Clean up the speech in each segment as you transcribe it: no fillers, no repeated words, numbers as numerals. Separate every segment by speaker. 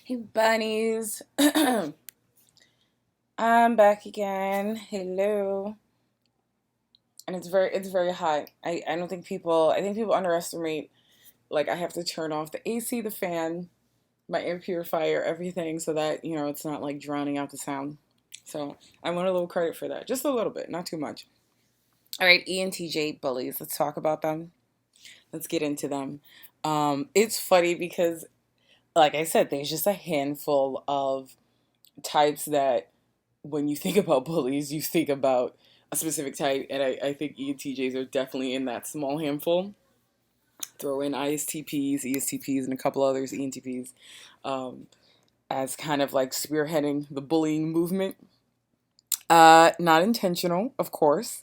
Speaker 1: Hey bunnies. I'm back again. Hello. And it's very hot. I don't think people underestimate, like, I have to turn off the AC, the fan, my air purifier, everything so that, it's not like drowning out the sound. So I want a little credit for that. Just a little bit, not too much. All right, ENTJ bullies. Let's talk about them. Let's get into them. It's funny because, like I said, there's just a handful of types that when you think about bullies, you think about a specific type, and I think ENTJs are definitely in that small handful. Throw in ISTPs, ESTPs, and a couple others, ENTPs, um, as kind of like spearheading the bullying movement. Not intentional, of course.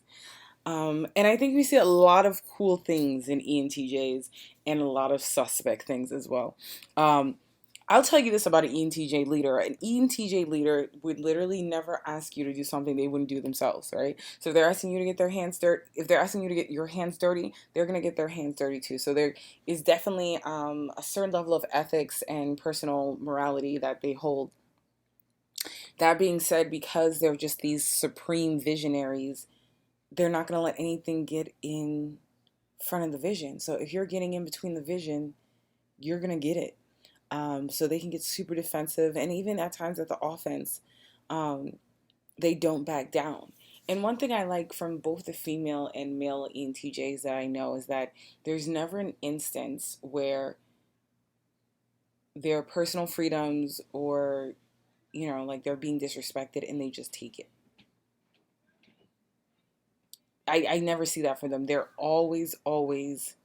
Speaker 1: And I think we see a lot of cool things in ENTJs and a lot of suspect things as well. Um, I'll tell you this about an ENTJ leader. An ENTJ leader would literally never ask you to do something they wouldn't do themselves, right? So if they're asking you to get their hands dirty, if they're asking you to get your hands dirty, they're gonna get their hands dirty too. So there is definitely a certain level of ethics and personal morality that they hold. That being said, because they're just these supreme visionaries, they're not gonna let anything get in front of the vision. So if you're getting in between the vision, you're gonna get it. So they can get super defensive, and even at times at the offense, um, they don't back down. And one thing I like from both the female and male ENTJs that I know is that there's never an instance where their personal freedoms or, like they're being disrespected and they just take it. I never see that for them. They're always, always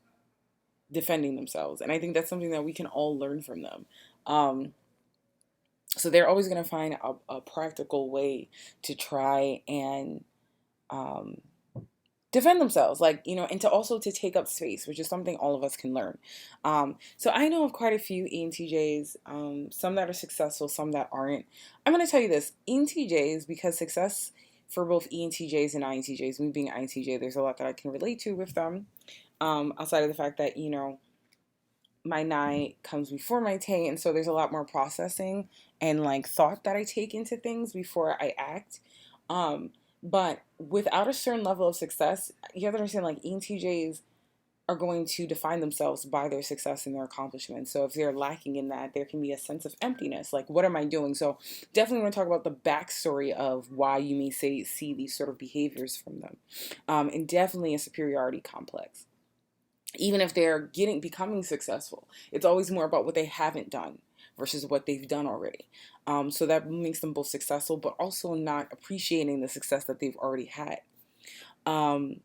Speaker 1: defending themselves. And I think that's something that we can all learn from them. Um, so they're always going to find a practical way to try and um, defend themselves, like, and to also to take up space, which is something all of us can learn. So I know of quite a few ENTJs, some that are successful, some that aren't. I'm going to tell you this: ENTJs, because success for both ENTJs and INTJs, me being INTJ, there's a lot that I can relate to with them, outside of the fact that, my night comes before my day, and so there's a lot more processing and like thought that I take into things before I act. Um, but without a certain level of success, you have to understand, like, ENTJs are going to define themselves by their success and their accomplishments. So if they're lacking in that, there can be a sense of emptiness. Like, what am I doing? So definitely want to talk about the backstory of why you may see these sort of behaviors from them, and definitely a superiority complex. Even if they're becoming successful, it's always more about what they haven't done versus what they've done already. So that makes them both successful, but also not appreciating the success that they've already had. Um,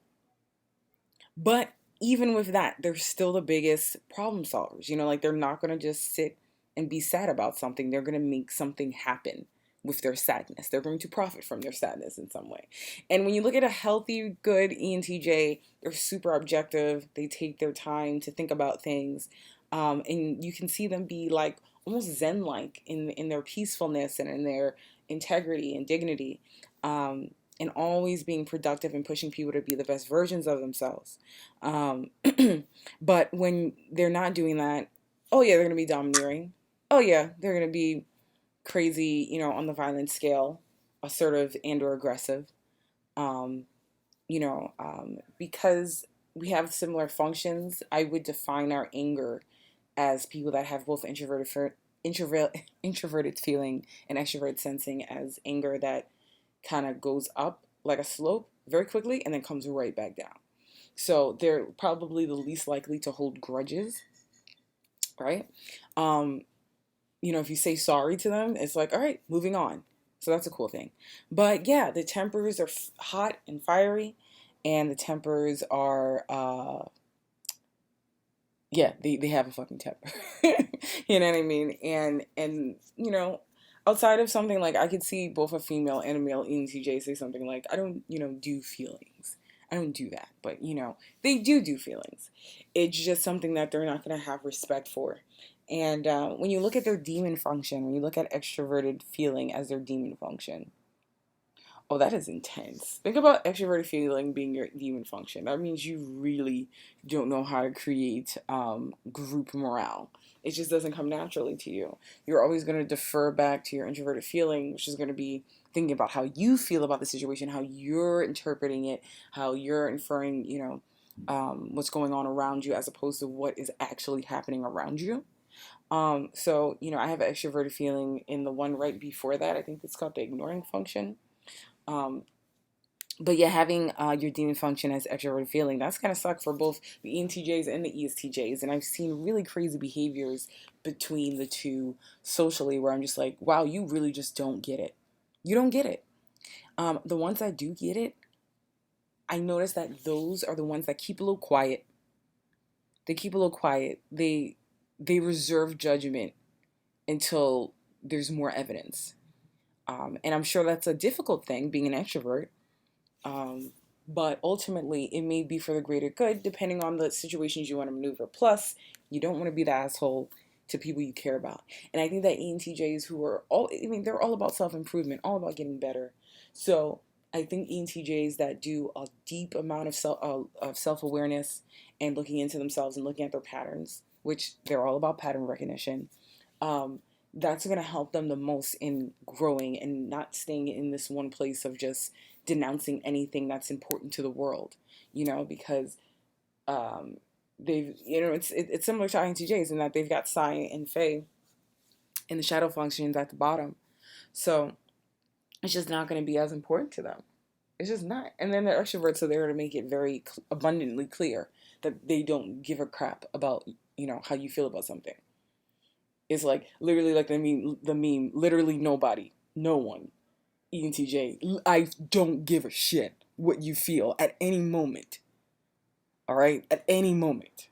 Speaker 1: but even with that, they're still the biggest problem solvers. Like, they're not going to just sit and be sad about something. They're going to make something happen with their sadness. They're going to profit from their sadness in some way. And when you look at a healthy, good ENTJ, they're super objective. They take their time to think about things. And you can see them be like almost zen-like in their peacefulness and in their integrity and dignity. And always being productive and pushing people to be the best versions of themselves. Um, but when they're not doing that, oh yeah, they're going to be domineering. Oh yeah, they're going to be crazy, on the violent scale, assertive and or aggressive. Um, because we have similar functions, I would define our anger as people that have both introverted feeling and extroverted sensing as anger that kind of goes up like a slope very quickly and then comes right back down. So they're probably the least likely to hold grudges, right? Um, if you say sorry to them, it's like, all right, moving on. So that's a cool thing. But yeah, the tempers are hot and fiery, and the tempers are, yeah, they have a fucking temper. You know what I mean? And outside of something like, I could see both a female and a male ENTJ say something like, I don't, do feelings. I don't do that. But, they do feelings. It's just something that they're not going to have respect for. And when you look at their demon function, when you look at extroverted feeling as their demon function, Oh, that is intense. Think about extroverted feeling being your demon function. That means you really don't know how to create group morale. It just doesn't come naturally to you. You're always going to defer back to your introverted feeling, which is going to be thinking about how you feel about the situation, how you're interpreting it, how you're inferring, what's going on around you as opposed to what is actually happening around you. So, I have an extroverted feeling in the one right before that. I think it's called the ignoring function. Um, but yeah, having your demon function as extroverted feeling, that's kind of suck for both the ENTJs and the ESTJs. And I've seen really crazy behaviors between the two socially where I'm just like, wow, you really just don't get it. You don't get it. The ones that do get it, I notice that those are the ones that keep a little quiet. They keep a little quiet. They reserve judgment until there's more evidence. And I'm sure that's a difficult thing, being an extrovert. But ultimately, it may be for the greater good, depending on the situations you want to maneuver. Plus, you don't want to be the asshole to people you care about. And I think that ENTJs they're all about self-improvement, all about getting better. So I think ENTJs that do a deep amount of self-awareness and looking into themselves and looking at their patterns, which they're all about pattern recognition, um, that's going to help them the most in growing and not staying in this one place of just denouncing anything that's important to the world, because um, it's similar to INTJs in that they've got Psi and Fey and the shadow functions at the bottom. So it's just not going to be as important to them. It's just not. And then the extroverts are there to make it very abundantly clear that they don't give a crap about, how you feel about something. It's like literally like the meme, literally nobody, no one, ENTJ, I don't give a shit what you feel at any moment. All right? At any moment.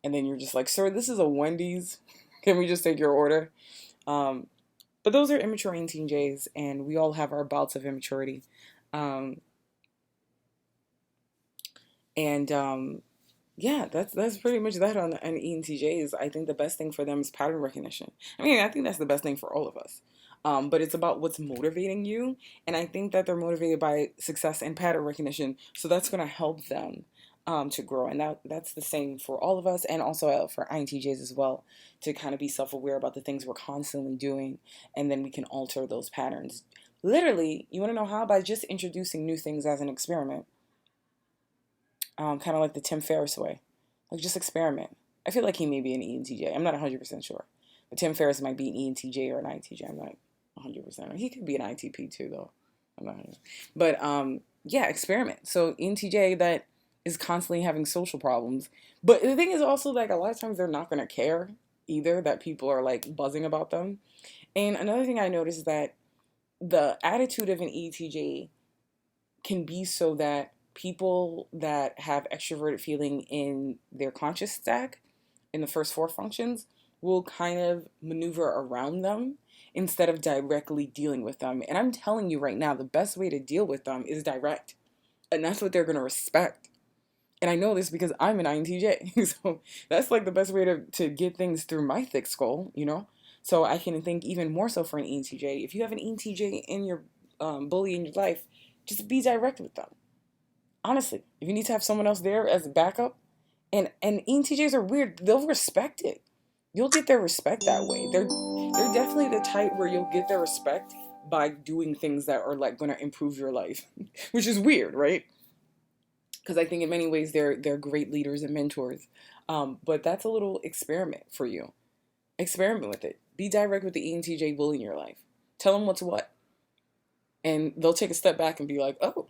Speaker 1: And then you're just like, sir, this is a Wendy's. Can we just take your order? Um, but those are immature ENTJs, and we all have our bouts of immaturity. Um, and yeah, that's pretty much that on ENTJs. I think the best thing for them is pattern recognition. I mean, I think that's the best thing for all of us. But it's about what's motivating you, and I think that they're motivated by success and pattern recognition. So that's going to help them to grow, and that's the same for all of us, and also for INTJs as well, to kind of be self-aware about the things we're constantly doing, and then we can alter those patterns. Literally, you want to know how? By just introducing new things as an experiment. Kind of like the Tim Ferriss way. Like, just experiment. I feel like he may be an ENTJ. I'm not 100% sure. But Tim Ferriss might be an ENTJ or an INTJ. I'm not 100%. He could be an ITP too, though. I'm not 100%. But, yeah, experiment. So, ENTJ that is constantly having social problems. But the thing is also, like, a lot of times they're not going to care either that people are, like, buzzing about them. And another thing I noticed is that the attitude of an ENTJ can be so that people that have extroverted feeling in their conscious stack, in the first four functions, will kind of maneuver around them instead of directly dealing with them. And I'm telling you right now, the best way to deal with them is direct. And that's what they're going to respect. And I know this because I'm an INTJ. So that's like the best way to get things through my thick skull. So I can think even more so for an ENTJ. If you have an ENTJ in your bully in your life, just be direct with them. Honestly, if you need to have someone else there as a backup, and ENTJs are weird, they'll respect it. You'll get their respect that way. They're definitely the type where you'll get their respect by doing things that are like going to improve your life, which is weird, right? Because I think in many ways they're great leaders and mentors. But that's a little experiment for you. Experiment with it. Be direct with the ENTJ bully in your life. Tell them what's what, and they'll take a step back and be like, oh.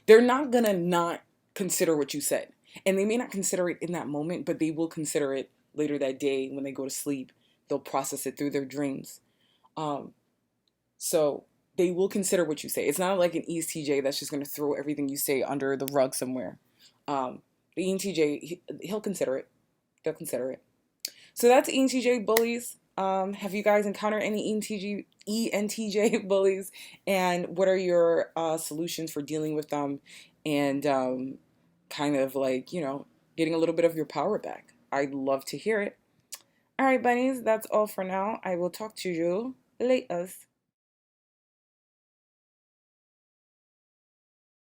Speaker 1: They're not gonna not consider what you said. And they may not consider it in that moment, but they will consider it later that day when they go to sleep. They'll process it through their dreams. Um, so they will consider what you say. It's not like an ESTJ that's just gonna throw everything you say under the rug somewhere. The ENTJ, he'll consider it. They'll consider it. So that's ENTJ bullies. Have you guys encountered any ENTJ bullies? And what are your solutions for dealing with them and kind of like, getting a little bit of your power back? I'd love to hear it. All right, bunnies, that's all for now. I will talk to you later.